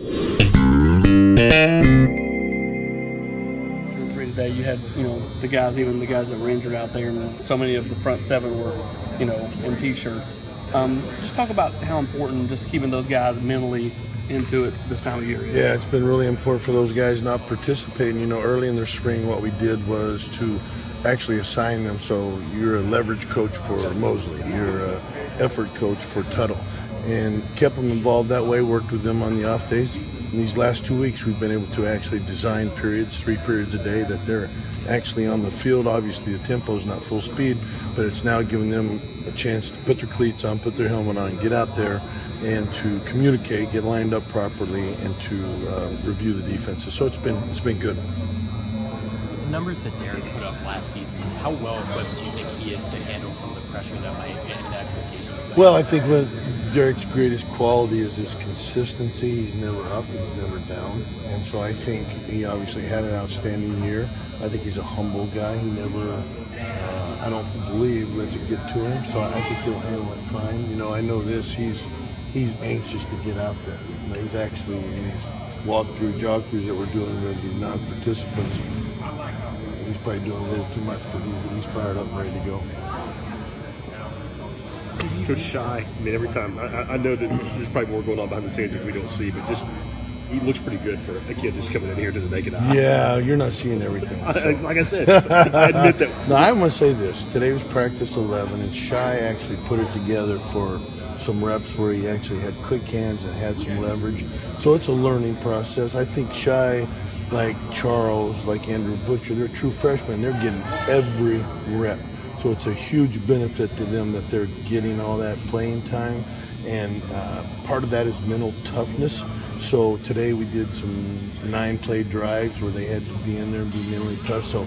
Today you had, the guys, even the guys that were injured out there, and so many of the front seven were, in t-shirts. Just talk about how important just keeping those guys mentally into it this time of year is. Yeah, it's been really important for those guys not participating. Early in their spring, what we did was to actually assign them. So you're a leverage coach for Mosley, you're an effort coach for Tuttle, and kept them involved that way, worked with them on the off days. In these last 2 weeks, we've been able to actually design periods, 3 periods a day, that they're actually on the field. Obviously, the tempo is not full speed, but it's now giving them a chance to put their cleats on, put their helmet on, get out there, and to communicate, get lined up properly, and to review the defenses. So it's been good. The numbers that Derek put up last season, how well equipped do you think he is to handle some of the pressure that might get into expectations? Well, I think what Derek's greatest quality is his consistency. He's never up, he's never down. And so I think he obviously had an outstanding year. I think he's a humble guy. He never, I don't believe, lets it get to him. So I think he'll handle it fine. I know this, he's anxious to get out there. He's actually, these walkthrough, jog-throughs that we're doing with the non-participants, he's probably doing a little too much because he's fired up and ready to go. Coach Shy, every time, I know that there's probably more going on behind the scenes that we don't see, but just he looks pretty good for a kid just coming in here to the naked eye. Yeah, you're not seeing everything. Like I said, I admit that. No, I want to say this. Today was practice 11, and Shy actually put it together for some reps where he actually had quick hands and had some leverage. So it's a learning process. I think Shy, like Charles, like Andrew Butcher, they're true freshmen. They're getting every rep. So it's a huge benefit to them that they're getting all that playing time. And part of that is mental toughness. So today we did some 9-play drives where they had to be in there and be mentally tough. So,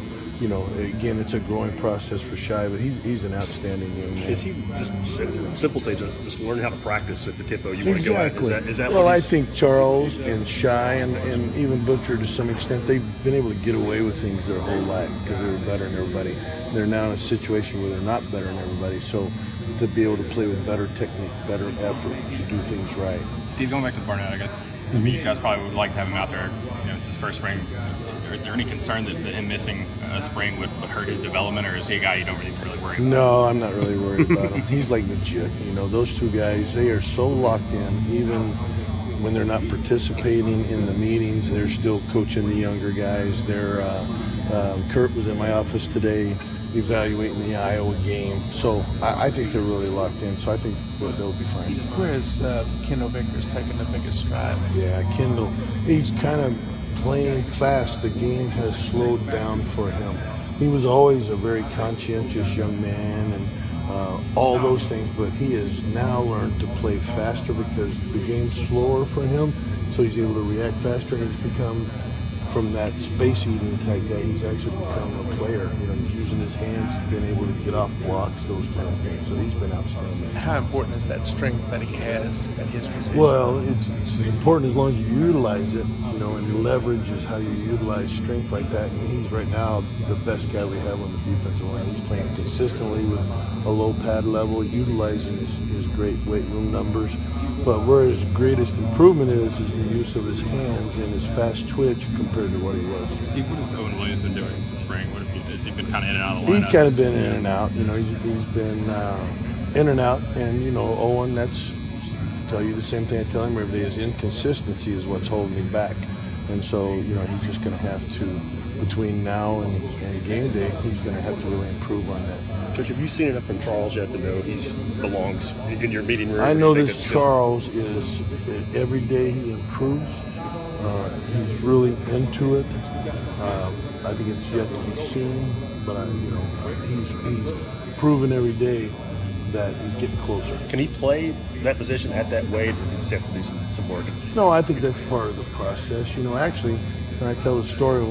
again, it's a growing process for Shy, but he's an outstanding young man. Is he just simple things, just learning how to practice at the tempo you want to go at? Is that well, I think Charles and Shy and even Butcher to some extent, they've been able to get away with things their whole life because they were better than everybody. They're now in a situation where they're not better than everybody. So to be able to play with better technique, better effort, to do things right. Steve, going back to Barnett, I guess you guys probably would like to have him out there. It's his first spring. Is there any concern that him missing a spring would hurt his development, or is he a guy you don't really worry about? No, I'm not really worried about him. He's like legit. Those two guys, they are so locked in, even when they're not participating in the meetings, they're still coaching the younger guys. Kurt was in my office today evaluating the Iowa game. So I think they're really locked in. So I think they'll be fine. Where is Kendall Vickers taking the biggest strides? Yeah, Kendall, he's kind of playing fast. The game has slowed down for him. He was always a very conscientious young man and all those things, but he has now learned to play faster because the game's slower for him, so he's able to react faster, and he's become, from that space-eating type guy, he's actually become a player. He's using his hands, he's been able to get off blocks, those kind of things, so he's been outstanding. How important is that strength that he has at his position? Well, it's important as long as you utilize it, and leverage is how you utilize strength like that. And he's right now the best guy we have on the defensive line. He's playing consistently with a low pad level, utilizing his great weight room numbers. But where his greatest improvement is the use of his hands and his fast twitch compared to what he was. Steve, what has Owen Williams been doing this spring? Has he been kind of in and out of the lineup? He's kind of been in and out. He's been in and out. And, Owen, tell you the same thing I tell him every day, is inconsistency is what's holding him back. And so, he's just going to have to, between now and game day, he's going to have to really improve on that. Coach, have you seen enough from Charles yet to know he belongs in your meeting room? I know this Charles is, every day he improves. He's really into it. I think it's yet to be seen, but he's proven every day that he's getting closer. Can he play that position at that weight, or does he have to do some work? No, I think that's part of the process. Actually, when I tell the story,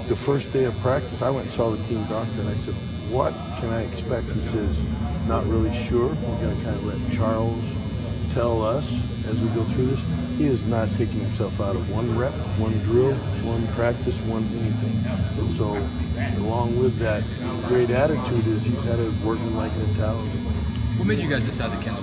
the first day of practice, I went and saw the team doctor, and I said, what can I expect? He says, not really sure. We're going to kind of let Charles tell us as we go through this. He is not taking himself out of one rep, one drill, one practice, one anything. And so, along with that great attitude is he's had it working like an Italian. What made you guys decide that Kendall